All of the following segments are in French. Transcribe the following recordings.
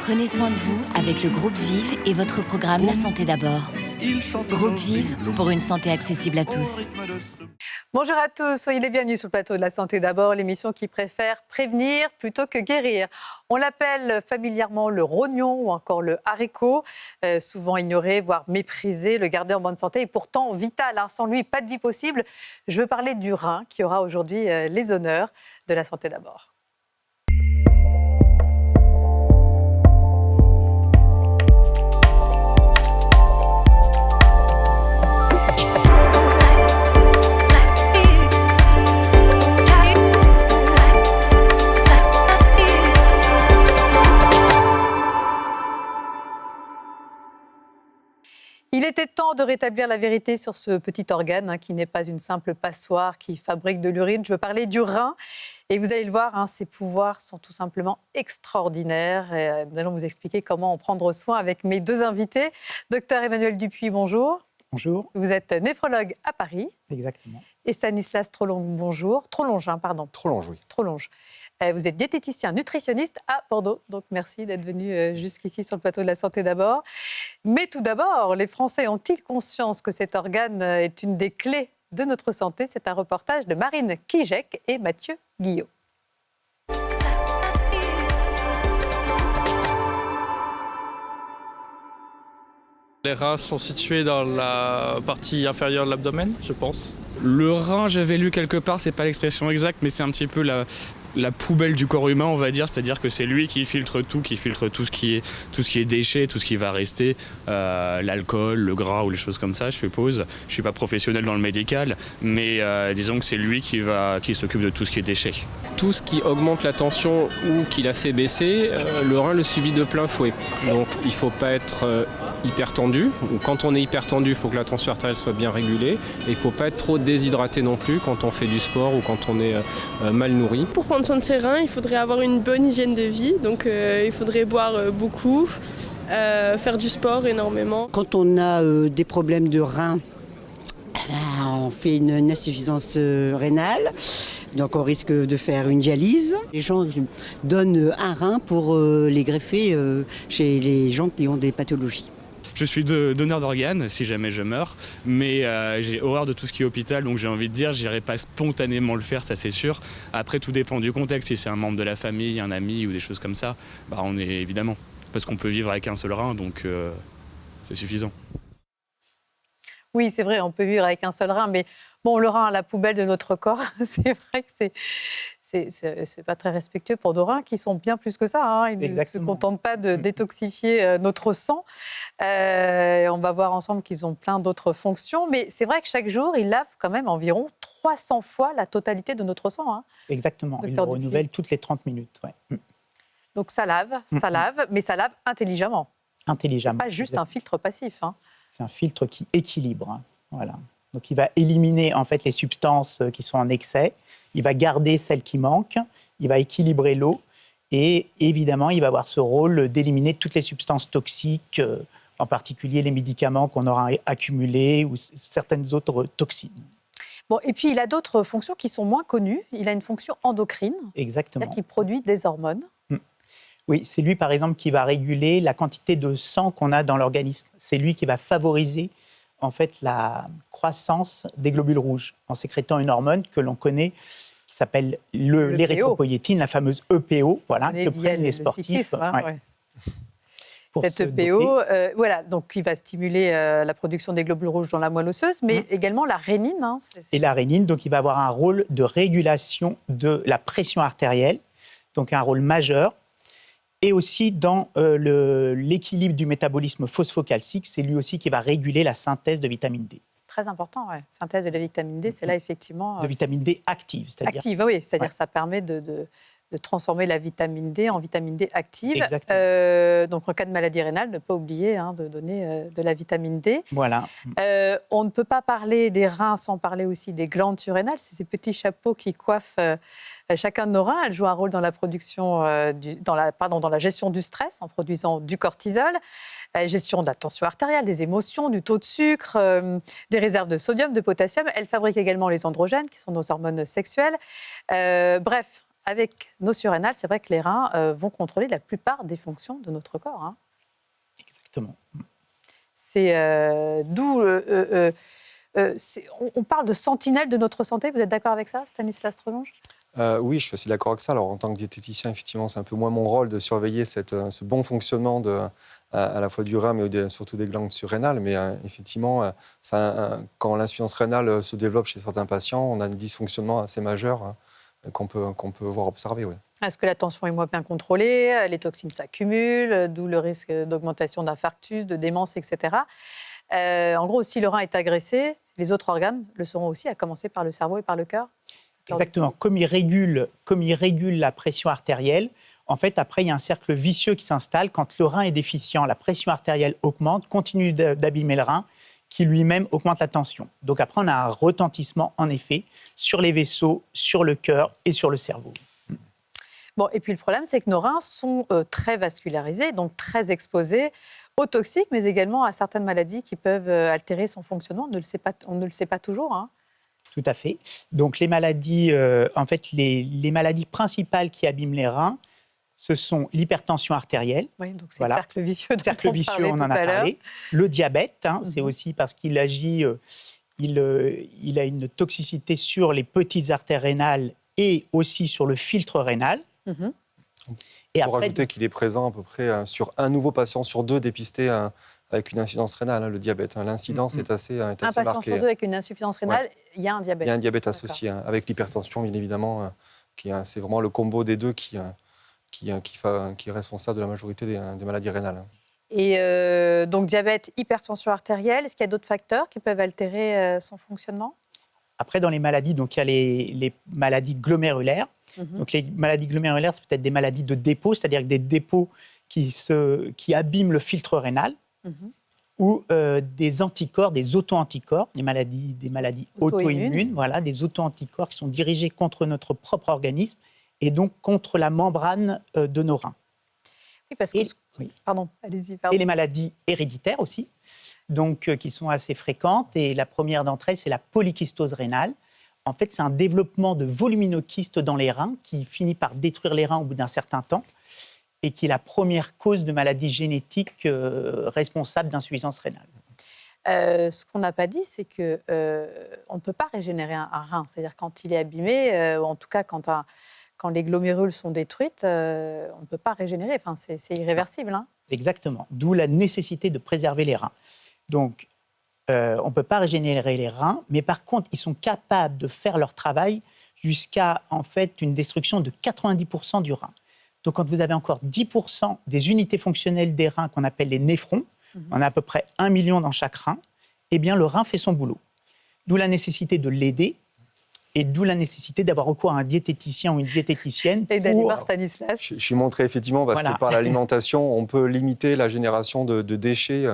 Prenez soin de vous avec le groupe Vive et votre programme La Santé d'abord. Groupe Vive pour une santé accessible à tous. Bonjour à tous, soyez les bienvenus sur le plateau de La Santé d'abord, l'émission qui préfère prévenir plutôt que guérir. On l'appelle familièrement le rognon ou encore le haricot, souvent ignoré, voire méprisé, le garder en bonne santé est pourtant vital. Sans lui, pas de vie possible. Je veux parler du rein qui aura aujourd'hui les honneurs de La Santé d'abord. Il était temps de rétablir la vérité sur ce petit organe qui n'est pas une simple passoire qui fabrique de l'urine. Je veux parler du rein et vous allez le voir, ses pouvoirs sont tout simplement extraordinaires. Et nous allons vous expliquer comment en prendre soin avec mes deux invités. Docteur Emmanuel Dupuis, bonjour. Bonjour. Vous êtes néphrologue à Paris. Exactement. Et Stanislas Trolonge, bonjour. Trolonge, pardon. Trolonge, oui. Trolonge. Vous êtes diététicien, nutritionniste à Bordeaux. Donc, merci d'être venu jusqu'ici sur le plateau de La Santé d'abord. Mais tout d'abord, les Français ont-ils conscience que cet organe est une des clés de notre santé? C'est un reportage de Marine Kijek et Mathieu Guillot. Les reins sont situés dans la partie inférieure de l'abdomen, je pense. Le rein, j'avais lu quelque part, c'est pas l'expression exacte, mais c'est un petit peu la poubelle du corps humain, on va dire. C'est-à-dire que c'est lui qui filtre tout ce qui est déchets, tout ce qui va rester, l'alcool, le gras ou les choses comme ça, je suppose. Je suis pas professionnel dans le médical, mais disons que c'est lui qui s'occupe de tout ce qui est déchets. Tout ce qui augmente la tension ou qui la fait baisser, le rein le subit de plein fouet. Donc il ne faut pas être hyper tendu. Quand on est hyper tendu, il faut que la tension artérielle soit bien régulée. Et il ne faut pas être trop déshydraté non plus quand on fait du sport ou quand on est mal nourri. Pour prendre soin de ses reins, il faudrait avoir une bonne hygiène de vie. Donc il faudrait boire beaucoup, faire du sport énormément. Quand on a des problèmes de reins, on fait une insuffisance rénale. Donc on risque de faire une dialyse. Les gens donnent un rein pour les greffer chez les gens qui ont des pathologies. Je suis donneur d'organes si jamais je meurs, mais j'ai horreur de tout ce qui est hôpital, donc j'ai envie de dire, j'irai pas spontanément le faire, ça c'est sûr. Après, tout dépend du contexte. Si c'est un membre de la famille, un ami ou des choses comme ça, on est évidemment. Parce qu'on peut vivre avec un seul rein, donc c'est suffisant. Oui, c'est vrai, on peut vivre avec un seul rein, mais bon, le rein à la poubelle de notre corps, c'est vrai que c'est pas très respectueux pour nos reins qui sont bien plus que ça. Ils ne se contentent pas de détoxifier notre sang. On va voir ensemble qu'ils ont plein d'autres fonctions, mais c'est vrai que chaque jour, ils lavent quand même environ 300 fois la totalité de notre sang. Exactement, ils le renouvellent toutes les 30 minutes. Ouais. Donc ça lave, mais ça lave intelligemment. Intelligemment. C'est pas juste un filtre passif. C'est un filtre qui équilibre. Voilà. Donc il va éliminer en fait les substances qui sont en excès, il va garder celles qui manquent, il va équilibrer l'eau et évidemment il va avoir ce rôle d'éliminer toutes les substances toxiques, en particulier les médicaments qu'on aura accumulés ou certaines autres toxines. Bon, et puis il a d'autres fonctions qui sont moins connues. Il a une fonction endocrine. Exactement. C'est-à-dire qu'il produit des hormones. Oui, c'est lui, par exemple, qui va réguler la quantité de sang qu'on a dans l'organisme. C'est lui qui va favoriser, en fait, la croissance des globules rouges en sécrétant une hormone que l'on connaît, qui s'appelle l'érythropoïétine, la fameuse EPO, voilà, que prennent les sportifs. Cette EPO, donc il va stimuler la production des globules rouges dans la moelle osseuse, mais également la rénine. Et la rénine, donc il va avoir un rôle de régulation de la pression artérielle, donc un rôle majeur. Et aussi dans l'équilibre du métabolisme phosphocalcique, c'est lui aussi qui va réguler la synthèse de vitamine D. Très important, oui. Synthèse de la vitamine D, c'est là effectivement... De vitamine D active, c'est-à-dire... Active, oui, c'est-à-dire que ça permet de transformer la vitamine D en vitamine D active. Donc en cas de maladie rénale, ne pas oublier de donner de la vitamine D. Voilà. On ne peut pas parler des reins sans parler aussi des glandes surrénales. C'est ces petits chapeaux qui coiffent... chacun de nos reins, elle joue un rôle dans la production, dans la gestion du stress en produisant du cortisol, gestion de la tension artérielle, des émotions, du taux de sucre, des réserves de sodium, de potassium. Elle fabrique également les androgènes, qui sont nos hormones sexuelles. Bref, avec nos surrénales, c'est vrai que les reins vont contrôler la plupart des fonctions de notre corps. Hein. Exactement. C'est d'où... on parle de sentinelle de notre santé. Vous êtes d'accord avec ça, Stanislas Trelonge ? Oui, je suis assez d'accord avec ça. Alors, en tant que diététicien, effectivement, c'est un peu moins mon rôle de surveiller ce bon fonctionnement à la fois du rein, mais surtout des glandes surrénales. Mais effectivement, quand l'insuffisance rénale se développe chez certains patients, on a un dysfonctionnement assez majeur qu'on peut voir observer. Oui. Est-ce que la tension est moins bien contrôlée ? Les toxines s'accumulent, d'où le risque d'augmentation d'infarctus, de démence, etc. En gros, si le rein est agressé, les autres organes le seront aussi, à commencer par le cerveau et par le cœur. Exactement. Comme il régule la pression artérielle, en fait, après, il y a un cercle vicieux qui s'installe. Quand le rein est déficient, la pression artérielle augmente, continue d'abîmer le rein, qui lui-même augmente la tension. Donc après, on a un retentissement, en effet, sur les vaisseaux, sur le cœur et sur le cerveau. Bon, et puis le problème, c'est que nos reins sont très vascularisés, donc très exposés aux toxiques, mais également à certaines maladies qui peuvent altérer son fonctionnement. On ne le sait pas toujours. Hein. Tout à fait. Donc les maladies, les maladies principales qui abîment les reins, ce sont l'hypertension artérielle. Oui, donc c'est le cercle vicieux dont cercle vicieux, on en a parlé. Le diabète, c'est aussi parce qu'il agit, il a une toxicité sur les petites artères rénales et aussi sur le filtre rénal. Et pour rajouter qu'il est présent à peu près sur un nouveau patient sur 2 dépisté avec une insuffisance rénale, le diabète. L'incidence est assez marquée. Un patient sur 2 avec une insuffisance rénale, il y a un diabète. Il y a un diabète associé, avec l'hypertension, bien évidemment. C'est vraiment le combo des deux qui est responsable de la majorité des maladies rénales. Et donc diabète, hypertension artérielle, est-ce qu'il y a d'autres facteurs qui peuvent altérer son fonctionnement ? Après, dans les maladies, donc, il y a les maladies glomérulaires. Donc, les maladies glomérulaires, c'est peut-être des maladies de dépôt, c'est-à-dire des dépôts qui abîment le filtre rénal, ou des anticorps, des auto-anticorps, des maladies auto-immunes, voilà, des auto-anticorps qui sont dirigés contre notre propre organisme et donc contre la membrane de nos reins. Oui, parce que... Pardon, allez-y. Et les maladies héréditaires aussi, donc, qui sont assez fréquentes. Et la première d'entre elles, c'est la polykystose rénale. En fait, c'est un développement de voluminokystes dans les reins qui finit par détruire les reins au bout d'un certain temps et qui est la première cause de maladie génétique responsable d'insuffisance rénale. Ce qu'on n'a pas dit, c'est qu'on ne peut pas régénérer un rein. C'est-à-dire quand il est abîmé, ou en tout cas quand les glomérules sont détruites, on ne peut pas régénérer. Enfin, c'est irréversible. Hein. Exactement. D'où la nécessité de préserver les reins. Donc, on ne peut pas régénérer les reins, mais par contre, ils sont capables de faire leur travail jusqu'à, en fait, une destruction de 90% du rein. Donc, quand vous avez encore 10% des unités fonctionnelles des reins qu'on appelle les néphrons, on a à peu près 1 million dans chaque rein, eh bien, le rein fait son boulot. D'où la nécessité de l'aider et d'où la nécessité d'avoir recours à un diététicien ou une diététicienne. Et d'aller voir Stanislas. Je suis montré effectivement parce que par l'alimentation, on peut limiter la génération de déchets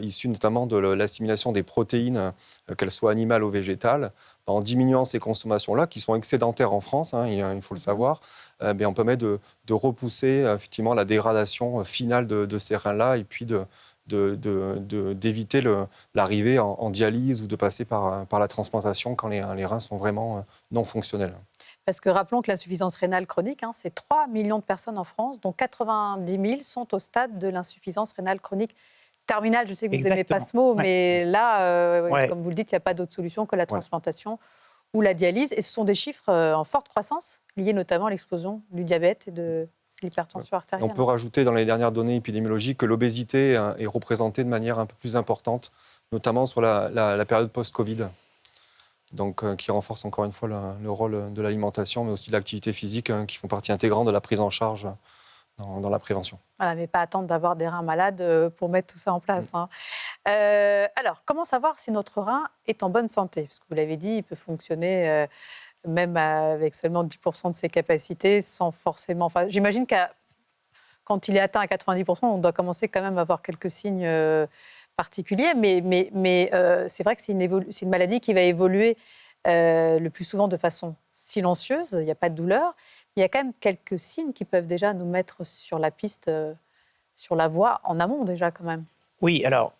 issus notamment de l'assimilation des protéines, qu'elles soient animales ou végétales. En diminuant ces consommations-là, qui sont excédentaires en France, il faut le savoir, on permet de repousser effectivement la dégradation finale de ces reins-là et puis d'éviter l'arrivée en dialyse ou de passer par la transplantation quand les reins sont vraiment non fonctionnels. Parce que rappelons que l'insuffisance rénale chronique, c'est 3 millions de personnes en France, dont 90 000 sont au stade de l'insuffisance rénale chronique terminale. Je sais que vous n'aimez pas ce mot, mais là, comme vous le dites, il n'y a pas d'autre solution que la transplantation ou la dialyse. Et ce sont des chiffres en forte croissance, liés notamment à l'explosion du diabète et de l'hypertension artérielle. On peut rajouter dans les dernières données épidémiologiques que l'obésité est représentée de manière un peu plus importante, notamment sur la période post-Covid, donc qui renforce encore une fois le rôle de l'alimentation, mais aussi de l'activité physique, qui font partie intégrante de la prise en charge dans la prévention. Voilà, mais pas attendre d'avoir des reins malades pour mettre tout ça en place. Alors, comment savoir si notre rein est en bonne santé ? Parce que vous l'avez dit, il peut fonctionner même avec seulement 10% de ses capacités, sans forcément... Enfin, j'imagine que quand il est atteint à 90%, on doit commencer quand même à avoir quelques signes particuliers, mais c'est vrai que c'est une maladie qui va évoluer le plus souvent de façon silencieuse, il n'y a pas de douleur. Il y a quand même quelques signes qui peuvent déjà nous mettre sur la piste, sur la voie, en amont déjà quand même. Oui, alors,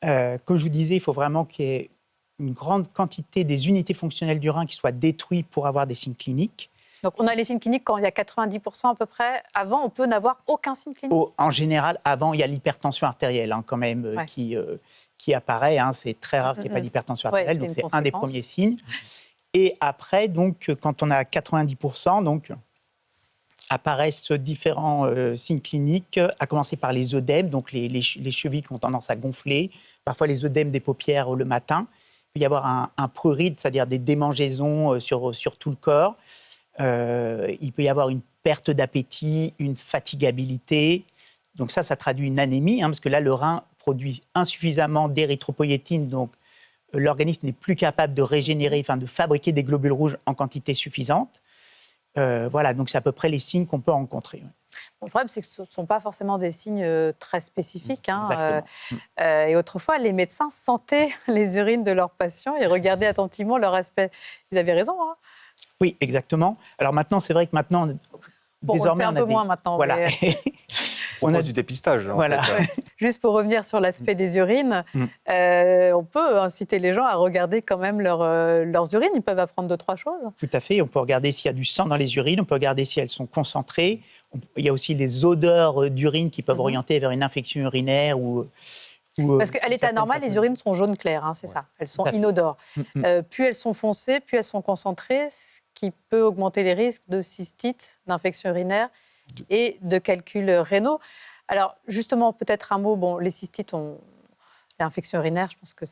comme je vous disais, il faut vraiment qu'il y ait une grande quantité des unités fonctionnelles du rein qui soient détruites pour avoir des signes cliniques. Donc on a les signes cliniques quand il y a 90% à peu près. Avant, on peut n'avoir aucun signe clinique. En général, avant, il y a l'hypertension artérielle quand même qui apparaît. C'est très rare qu'il n'y ait pas d'hypertension artérielle, donc c'est un des premiers signes. Et après, donc, quand on a 90%, donc, apparaissent différents signes cliniques, à commencer par les œdèmes, donc les chevilles qui ont tendance à gonfler, parfois les œdèmes des paupières le matin. Il peut y avoir un prurite, c'est-à-dire des démangeaisons sur tout le corps. Il peut y avoir une perte d'appétit, une fatigabilité. Donc ça traduit une anémie, parce que là, le rein produit insuffisamment d'érythropoïétine, donc l'organisme n'est plus capable de régénérer, de fabriquer des globules rouges en quantité suffisante. Voilà, donc c'est à peu près les signes qu'on peut rencontrer. Bon, le problème, c'est que ce ne sont pas forcément des signes très spécifiques. Et autrefois, les médecins sentaient les urines de leurs patients et regardaient attentivement leur aspect. Ils avaient raison. Oui, exactement. Alors maintenant, c'est vrai que désormais, on le fait un peu moins maintenant. Voilà. Mais... On a du dépistage. Voilà. Juste pour revenir sur l'aspect des urines, on peut inciter les gens à regarder quand même leurs urines. Ils peuvent apprendre 2-3 choses. Tout à fait. On peut regarder s'il y a du sang dans les urines. On peut regarder si elles sont concentrées. Il y a aussi les odeurs d'urine qui peuvent orienter vers une infection urinaire parce qu'à l'état normal, les urines sont jaune clair, c'est ça. Elles sont inodores. Plus elles sont foncées, plus elles sont concentrées, ce qui peut augmenter les risques de cystite, d'infection urinaire et de calculs rénaux. Alors, justement, peut-être un mot. Les cystites ont l'infection urinaire. Je pense que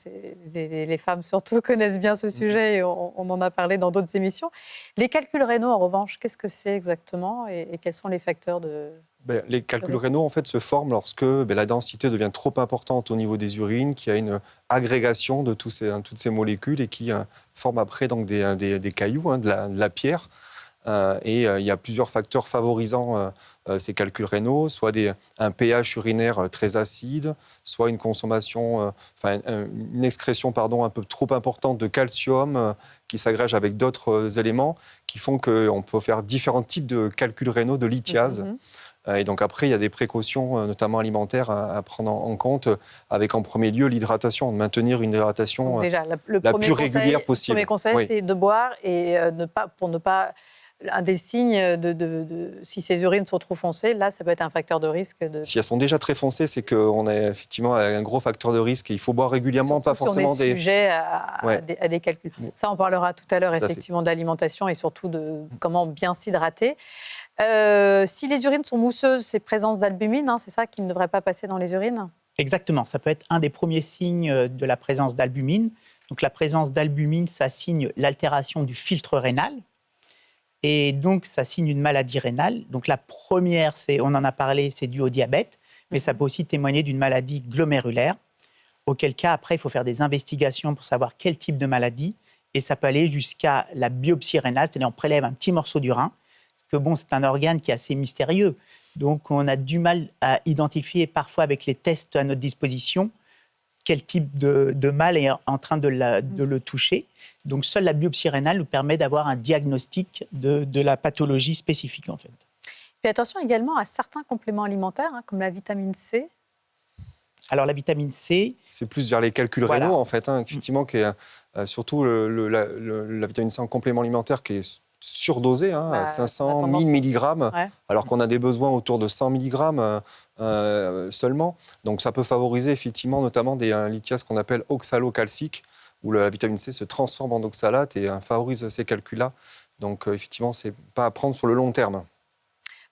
les femmes, surtout, connaissent bien ce sujet et on en a parlé dans d'autres émissions. Les calculs rénaux, en revanche, qu'est-ce que c'est exactement et quels sont les facteurs de... Les calculs rénaux, en fait, se forment lorsque la densité devient trop importante au niveau des urines, qu'il y a une agrégation de toutes ces molécules et qui forment après donc, des cailloux, de la pierre. Et il y a plusieurs facteurs favorisant ces calculs rénaux, soit un pH urinaire très acide, soit une consommation, une excrétion un peu trop importante de calcium qui s'agrège avec d'autres éléments qui font qu'on peut faire différents types de calculs rénaux, de lithiase. Et donc après, il y a des précautions, notamment alimentaires, à prendre en compte, avec en premier lieu l'hydratation, de maintenir une hydratation la plus régulière possible. Le premier conseil, c'est de boire et pour ne pas... Un des signes si ces urines sont trop foncées, là, ça peut être un facteur de risque. Si elles sont déjà très foncées, c'est qu'on a effectivement un gros facteur de risque et il faut boire régulièrement, surtout pas forcément des sujets à des calculs. Ça, on parlera tout à l'heure, effectivement, d'alimentation et surtout de comment bien s'hydrater. Si les urines sont mousseuses, c'est présence d'albumine, c'est ça qui ne devrait pas passer dans les urines ? Exactement, ça peut être un des premiers signes de la présence d'albumine. Donc la présence d'albumine, ça signe l'altération du filtre rénal. Et donc, ça signe une maladie rénale. Donc, la première, on en a parlé, c'est dû au diabète, mais ça peut aussi témoigner d'une maladie glomérulaire, auquel cas, après, il faut faire des investigations pour savoir quel type de maladie, et ça peut aller jusqu'à la biopsie rénale, c'est-à-dire on prélève un petit morceau du rein, parce que c'est un organe qui est assez mystérieux. Donc, on a du mal à identifier, parfois avec les tests à notre disposition, quel type de mal est en train de le toucher. Donc, seule la biopsie rénale nous permet d'avoir un diagnostic de la pathologie spécifique, en fait. Puis attention également à certains compléments alimentaires, comme la vitamine C. Alors, la vitamine C... C'est plus vers les calculs rénaux, en fait, effectivement, qui est, surtout la vitamine C en complément alimentaire qui est surdosée, 500, 1000 mg, alors qu'on a des besoins autour de 100 mg seulement. Donc, ça peut favoriser, effectivement, notamment des lithiases qu'on appelle oxalocalciques, où la vitamine C se transforme en oxalate et favorise ces calculs-là. Donc, effectivement, ce n'est pas à prendre sur le long terme.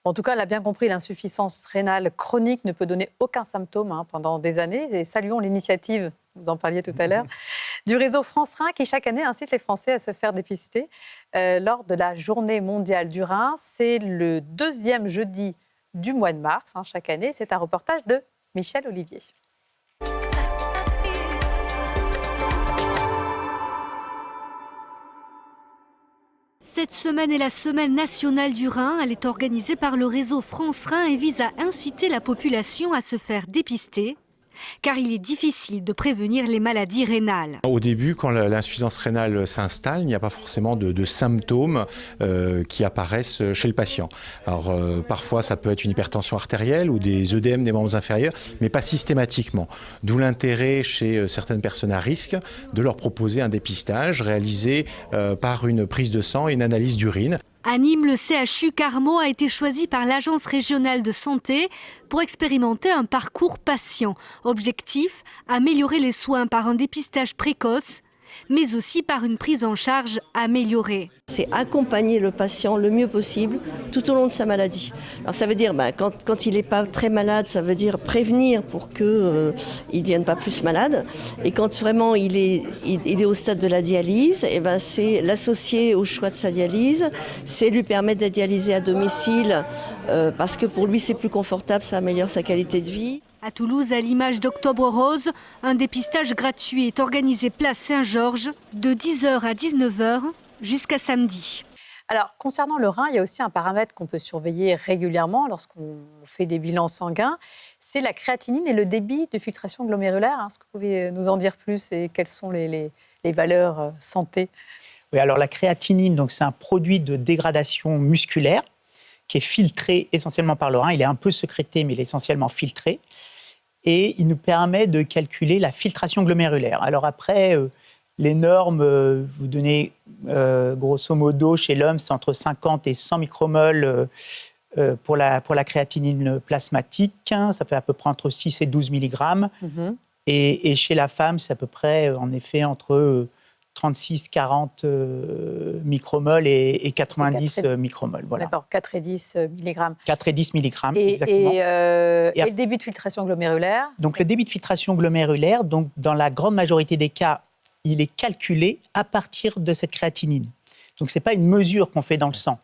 En tout cas, elle a bien compris, l'insuffisance rénale chronique ne peut donner aucun symptôme pendant des années. Et saluons l'initiative, vous en parliez tout à l'heure, du réseau France Rein qui, chaque année, incite les Français à se faire dépister lors de la Journée mondiale du rein. C'est le 2e jeudi du mois de mars, chaque année. C'est un reportage de Michel Olivier. Cette semaine est la semaine nationale du rein. Elle est organisée par le réseau France Rein et vise à inciter la population à se faire dépister, car il est difficile de prévenir les maladies rénales. Au début, quand l'insuffisance rénale s'installe, il n'y a pas forcément de symptômes qui apparaissent chez le patient. Alors parfois, ça peut être une hypertension artérielle ou des œdèmes des membres inférieurs, mais pas systématiquement. D'où l'intérêt chez certaines personnes à risque de leur proposer un dépistage réalisé par une prise de sang et une analyse d'urine. À Nîmes, le CHU Carmaux a été choisi par l'Agence régionale de santé pour expérimenter un parcours patient. Objectif, améliorer les soins par un dépistage précoce, mais aussi par une prise en charge améliorée. C'est accompagner le patient le mieux possible tout au long de sa maladie. Alors ça veut dire, quand il n'est pas très malade, ça veut dire prévenir pour qu'il ne devienne pas plus malade. Et quand vraiment il est au stade de la dialyse, c'est l'associer au choix de sa dialyse, c'est lui permettre de dialyser à domicile parce que pour lui c'est plus confortable, ça améliore sa qualité de vie. À Toulouse, à l'image d'Octobre Rose, un dépistage gratuit est organisé place Saint-Georges de 10h à 19h jusqu'à samedi. Alors, concernant le rein, il y a aussi un paramètre qu'on peut surveiller régulièrement lorsqu'on fait des bilans sanguins, c'est la créatinine et le débit de filtration glomérulaire. Est-ce que vous pouvez nous en dire plus et quelles sont les valeurs santé? Oui, alors la créatinine, donc, c'est un produit de dégradation musculaire qui est filtré essentiellement par le rein. Il est un peu sécrété, mais il est essentiellement filtré. Et il nous permet de calculer la filtration glomérulaire. Alors après, les normes, vous donnez grosso modo, chez l'homme, c'est entre 50 et 100 micromoles pour la créatinine plasmatique. Ça fait à peu près entre 6 et 12 mg. Mm-hmm. Et chez la femme, c'est à peu près, en effet, entre 36-40 micromoles et 90 micromoles. Voilà. D'accord, 4 et 10 mg. 4 et 10 mg, exactement. Et le débit de filtration glomérulaire? Donc, le débit de filtration glomérulaire, donc, dans la grande majorité des cas, il est calculé à partir de cette créatinine. Donc, ce n'est pas une mesure qu'on fait dans le sang.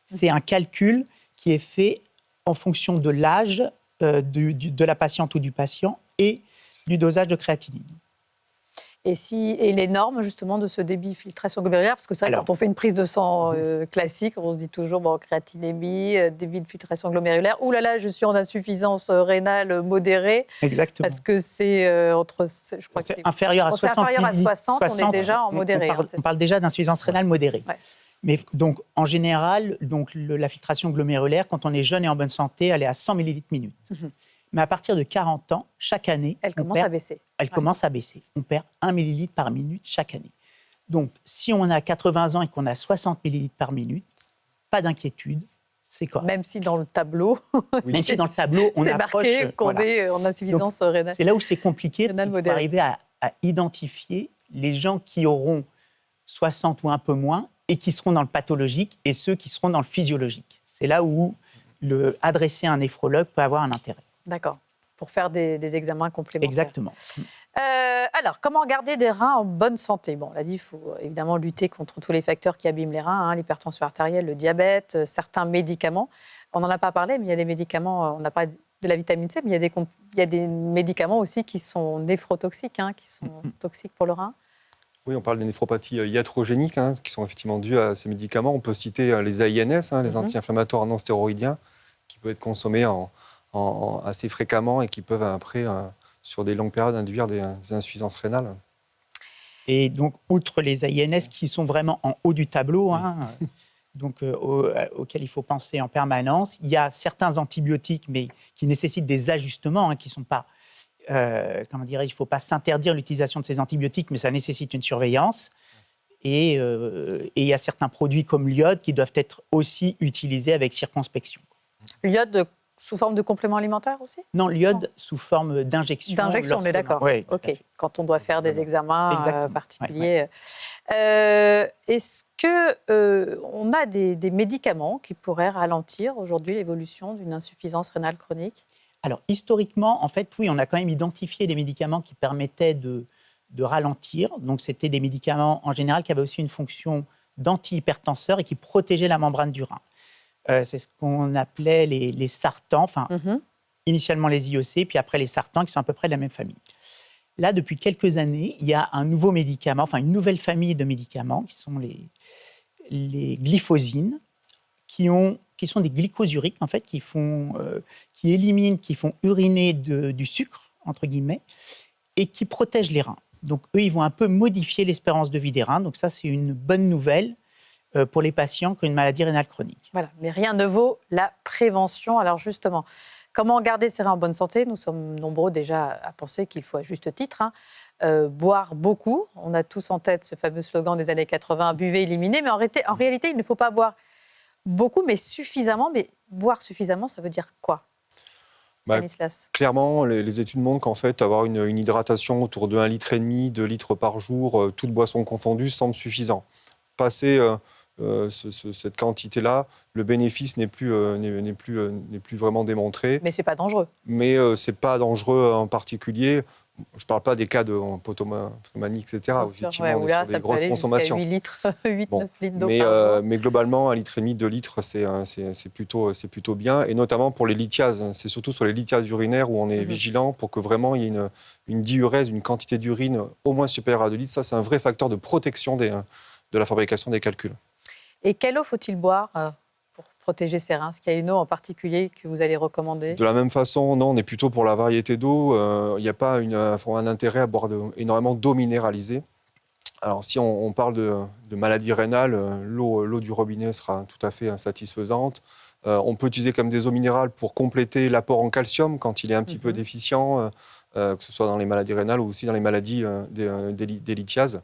C'est un calcul qui est fait en fonction de l'âge de la patiente ou du patient et du dosage de créatinine. Et les normes, justement, de ce débit filtration glomérulaire, parce que ça, quand on fait une prise de sang classique, on se dit toujours, créatinémie, débit de filtration glomérulaire, ouh là là, je suis en insuffisance rénale modérée. Exactement. Parce que c'est je crois que c'est inférieur à 60. Inférieur à 60, on est déjà en modéré. On parle déjà d'insuffisance rénale modérée. Ouais. Mais donc, en général, la filtration glomérulaire, quand on est jeune et en bonne santé, elle est à 100 ml minute. Mm-hmm. Mais à partir de 40 ans, chaque année, elle commence à baisser. Elle commence à baisser. On perd 1 millilitre par minute chaque année. Donc, si on a 80 ans et qu'on a 60 millilitres par minute, pas d'inquiétude, c'est correct. Même si dans le tableau, même si dans le tableau, on approche, c'est marqué qu'on est en insuffisance rénale. C'est là où c'est compliqué, pour arriver à identifier les gens qui auront 60 ou un peu moins et qui seront dans le pathologique et ceux qui seront dans le physiologique. C'est là où adresser un néphrologue peut avoir un intérêt. D'accord, pour faire des examens complémentaires. Exactement. Alors, comment garder des reins en bonne santé? Bon, on l'a dit, il faut évidemment lutter contre tous les facteurs qui abîment les reins, l'hypertension artérielle, le diabète, certains médicaments. On n'en a pas parlé, mais il y a des médicaments, on a parlé de la vitamine C, mais il y a des médicaments aussi qui sont néphrotoxiques, qui sont toxiques pour le rein. Oui, on parle des néphropathies iatrogéniques, qui sont effectivement dues à ces médicaments. On peut citer les AINS, les anti-inflammatoires non stéroïdiens, qui peuvent être consommés assez fréquemment et qui peuvent après, sur des longues périodes, induire des insuffisances rénales. Et donc, outre les AINS qui sont vraiment en haut du tableau, donc, auxquels il faut penser en permanence, il y a certains antibiotiques, mais qui nécessitent des ajustements, qui ne sont pas, il ne faut pas s'interdire l'utilisation de ces antibiotiques, mais ça nécessite une surveillance. Et il y a certains produits comme l'iode qui doivent être aussi utilisés avec circonspection. L'iode sous forme de complément alimentaire aussi? Non, l'iode sous forme d'injection. D'injection, on est d'accord. Oui, ok. Quand on doit faire des examens particuliers. Est-ce qu'on a des médicaments qui pourraient ralentir aujourd'hui l'évolution d'une insuffisance rénale chronique? Alors, historiquement, en fait, oui, on a quand même identifié des médicaments qui permettaient de ralentir. Donc, c'était des médicaments, en général, qui avaient aussi une fonction d'antihypertenseur et qui protégeaient la membrane du rein. C'est ce qu'on appelait les sartans, initialement les IEC, puis après les sartans, qui sont à peu près de la même famille. Là, depuis quelques années, il y a un nouveau médicament, une nouvelle famille de médicaments, qui sont les glyphosines, qui sont des glycosuriques, en fait, qui font uriner du sucre, entre guillemets, et qui protègent les reins. Donc, eux, ils vont un peu modifier l'espérance de vie des reins. Donc, ça, c'est une bonne nouvelle pour les patients qui ont une maladie rénale chronique. Voilà, mais rien ne vaut la prévention. Alors justement, comment garder ses reins en bonne santé? Nous sommes nombreux déjà à penser qu'il faut, à juste titre, boire beaucoup. On a tous en tête ce fameux slogan des années 80, « buvez, éliminez », mais en réalité, il ne faut pas boire beaucoup, mais suffisamment. Mais boire suffisamment, ça veut dire quoi, Stanislas ? Clairement, les études montrent qu'en fait, avoir une hydratation autour de 1,5 litre, 2 litres par jour, toutes boissons confondues, semble suffisant. Passer cette quantité-là, le bénéfice n'est plus vraiment démontré. Mais ce n'est pas dangereux. Mais ce n'est pas dangereux en particulier. Je ne parle pas des cas de potomanie, etc. Où effectivement, on est sur des grosses consommations. 8 litres, 8-9 litres d'eau par jour. Mais globalement, 1,5 litre, 2 litres, c'est plutôt bien. Et notamment pour les lithiases. C'est surtout sur les lithiases urinaires où on est vigilant pour que vraiment il y ait une diurèse, une quantité d'urine au moins supérieure à 2 litres. Ça, c'est un vrai facteur de protection de la fabrication des calculs. Et quelle eau faut-il boire pour protéger ses reins ? Est-ce qu'il y a une eau en particulier que vous allez recommander ? De la même façon, non, on est plutôt pour la variété d'eau. Il n'y a pas un intérêt à boire énormément d'eau minéralisée. Alors, si on parle de maladies rénales, l'eau du robinet sera tout à fait satisfaisante. On peut utiliser comme des eaux minérales pour compléter l'apport en calcium quand il est un petit peu déficient, que ce soit dans les maladies rénales ou aussi dans les maladies des lithiases.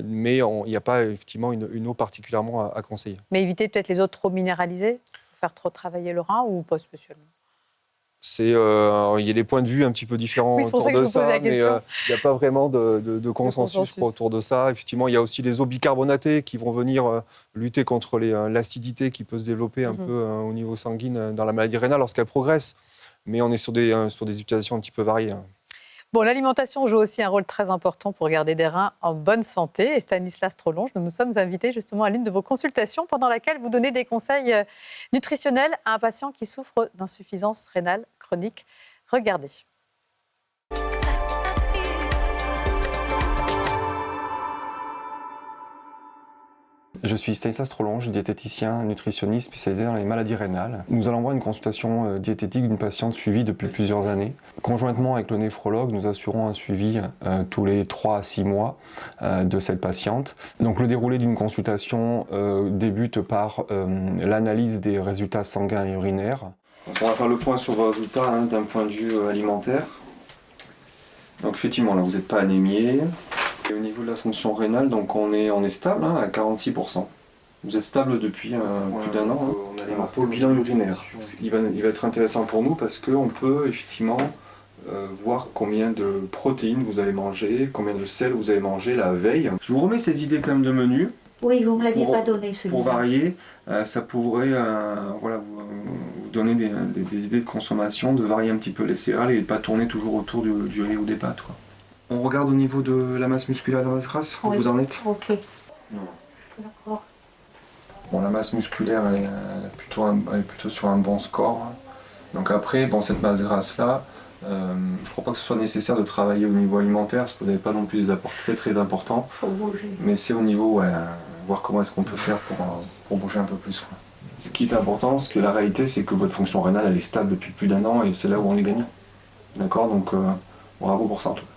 Mais il n'y a pas effectivement une eau particulièrement à conseiller. Mais éviter peut-être les eaux trop minéralisées pour faire trop travailler le rein ou pas spécialement ? Il y a des points de vue un petit peu différents autour de ça, mais il n'y a pas vraiment de consensus autour de ça. Effectivement, il y a aussi les eaux bicarbonatées qui vont venir lutter contre l'acidité qui peut se développer un peu au niveau sanguin dans la maladie rénale lorsqu'elle progresse. Mais on est sur des utilisations un petit peu variées. Bon, l'alimentation joue aussi un rôle très important pour garder des reins en bonne santé. Et Stanislas Trolonge, nous nous sommes invités justement à l'une de vos consultations pendant laquelle vous donnez des conseils nutritionnels à un patient qui souffre d'insuffisance rénale chronique. Regardez. Je suis Stanislas Trolonge, diététicien, nutritionniste spécialisé dans les maladies rénales. Nous allons voir une consultation diététique d'une patiente suivie depuis plusieurs années. Conjointement avec le néphrologue, nous assurons un suivi tous les 3 à 6 mois de cette patiente. Donc le déroulé d'une consultation débute par l'analyse des résultats sanguins et urinaires. Donc on va faire le point sur vos résultats d'un point de vue alimentaire. Donc effectivement, là vous n'êtes pas anémié. Et au niveau de la fonction rénale, donc on est stable à 46%. Vous êtes stable depuis plus d'un an au bilan urinaire. Il va être intéressant pour nous parce qu'on peut effectivement voir combien de protéines vous avez mangé, combien de sel vous avez mangé la veille. Je vous remets ces idées quand même de menu. Oui, vous ne me l'aviez pas donné celui-là. Pour varier, ça pourrait vous donner des idées de consommation, de varier un petit peu les céréales et de ne pas tourner toujours autour du riz ou des pâtes. On regarde au niveau de la masse musculaire et de la masse grasse, où vous en êtes ? Ok. D'accord. Bon, la masse musculaire, elle est plutôt sur un bon score. Donc après, cette masse grasse-là, je ne crois pas que ce soit nécessaire de travailler au niveau alimentaire, parce que vous n'avez pas non plus des apports très très importants. Faut bouger. Mais c'est au niveau, voir comment est-ce qu'on peut faire pour bouger un peu plus. Ce qui est important, c'est que la réalité, c'est que votre fonction rénale, elle est stable depuis plus d'un an, et c'est là où on est gagnant. D'accord ? Donc, bravo pour ça en tout cas.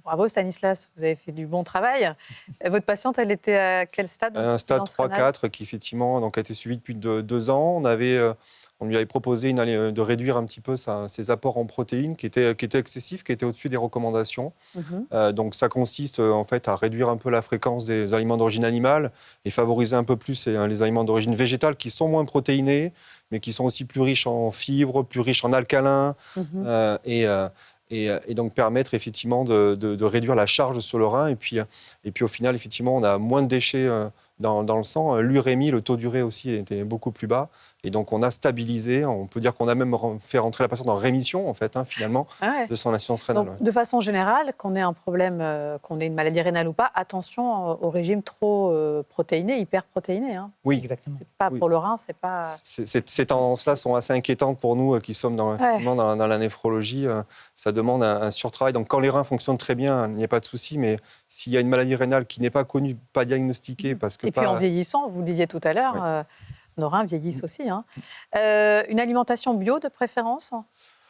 Bravo Stanislas, vous avez fait du bon travail. Votre patiente, elle était à quel stade ? Un stade 3-4 qui effectivement a été suivi depuis 2 ans. On lui avait proposé de réduire un petit peu ses apports en protéines qui étaient excessifs, qui étaient au-dessus des recommandations. Donc ça consiste en fait à réduire un peu la fréquence des aliments d'origine animale et favoriser un peu plus les aliments d'origine végétale qui sont moins protéinés, mais qui sont aussi plus riches en fibres, plus riches en alcalins et donc permettre effectivement de réduire la charge sur le rein. Et puis au final, effectivement, on a moins de déchets dans le sang. L'urémie, le taux d'urée aussi était beaucoup plus bas. Et donc on a stabilisé, on peut dire qu'on a même fait rentrer la patiente en rémission, en fait, finalement, de son insuffisance rénale. Donc, de façon générale, qu'on ait un problème, qu'on ait une maladie rénale ou pas, attention au régime trop protéiné, hyperprotéiné. Oui, exactement. C'est pas pour le rein, c'est pas... Ces tendances-là sont assez inquiétantes pour nous qui sommes dans la néphrologie. Ça demande un surtravail. Donc quand les reins fonctionnent très bien, il n'y a pas de souci, mais s'il y a une maladie rénale qui n'est pas connue, pas diagnostiquée... Et puis en vieillissant, vous le disiez tout à l'heure... Nos reins vieillissent aussi. Une alimentation bio de préférence,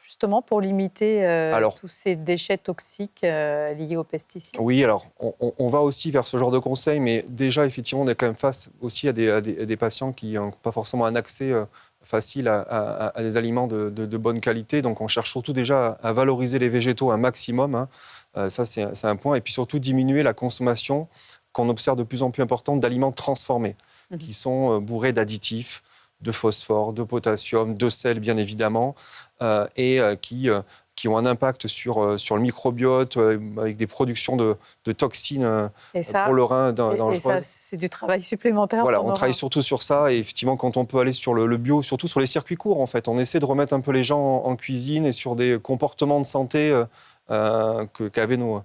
justement pour limiter tous ces déchets toxiques liés aux pesticides. Oui, alors on va aussi vers ce genre de conseils, mais déjà effectivement on est quand même face aussi à des patients qui n'ont pas forcément un accès facile à des aliments de bonne qualité. Donc on cherche surtout déjà à valoriser les végétaux un maximum. Ça c'est un point. Et puis surtout diminuer la consommation qu'on observe de plus en plus importante d'aliments transformés. qui sont bourrés d'additifs, de phosphore, de potassium, de sel bien évidemment, et qui ont un impact sur le microbiote, avec des productions de toxines pour le rein dangereuses. Et ça, c'est du travail supplémentaire. Voilà, on travaille surtout sur ça, et effectivement, quand on peut aller sur le bio, surtout sur les circuits courts, en fait, on essaie de remettre un peu les gens en cuisine et sur des comportements de santé qu'avaient nos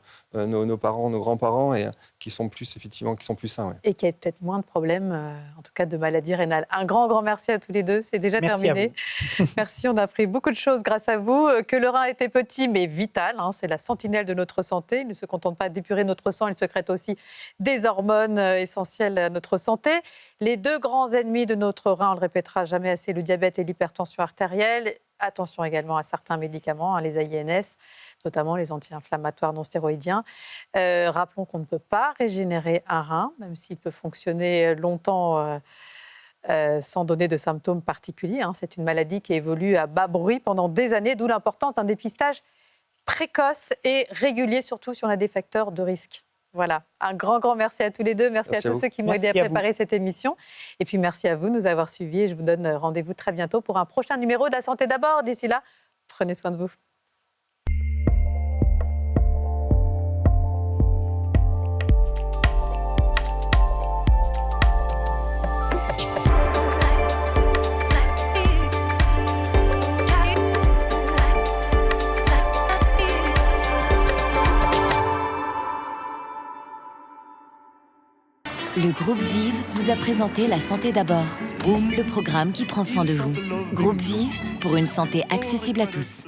parents, nos grands-parents, et qui sont plus sains. Ouais. Et qui a peut-être moins de problèmes, en tout cas de maladies rénales. Un grand merci à tous les deux. C'est déjà terminé. Merci, on a appris beaucoup de choses grâce à vous. Que le rein était petit mais vital, c'est la sentinelle de notre santé. Il ne se contente pas d'épurer notre sang, il sécrète aussi des hormones essentielles à notre santé. Les deux grands ennemis de notre rein, on le répétera jamais assez, le diabète et l'hypertension artérielle. Attention également à certains médicaments, les AINS, notamment les anti-inflammatoires non stéroïdiens. Rappelons qu'on ne peut pas régénérer un rein, même s'il peut fonctionner longtemps sans donner de symptômes particuliers. C'est une maladie qui évolue à bas bruit pendant des années, d'où l'importance d'un dépistage précoce et régulier, surtout si on a des facteurs de risque. Voilà, un grand merci à tous les deux. Merci à tous ceux qui m'ont aidé à préparer cette émission. Et puis merci à vous de nous avoir suivis. Et je vous donne rendez-vous très bientôt pour un prochain numéro de La Santé d'abord. D'ici là, prenez soin de vous. Le groupe Vive vous a présenté La Santé d'abord, le programme qui prend soin de vous. Groupe Vive pour une santé accessible à tous.